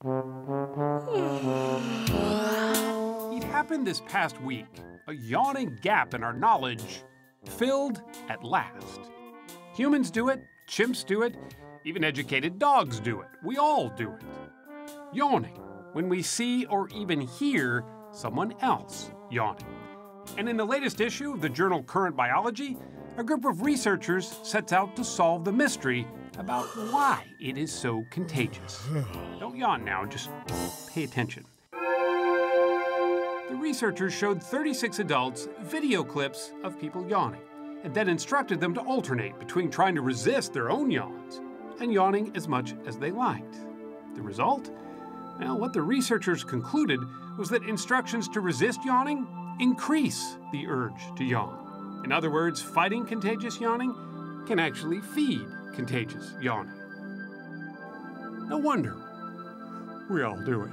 It happened this past week. A yawning gap in our knowledge filled at last. Humans do it, chimps do it, even educated dogs do it. We all do it. Yawning, when we see or even hear someone else yawning. And in the latest issue of the journal Current Biology, a group of researchers sets out to solve the mystery about why it is so contagious. Don't yawn now, just pay attention. The researchers showed 36 adults video clips of people yawning, and then instructed them to alternate between trying to resist their own yawns and yawning as much as they liked. The result? Well, what the researchers concluded was that instructions to resist yawning increase the urge to yawn. In other words, fighting contagious yawning can actually feed contagious yawning. No wonder we all do it.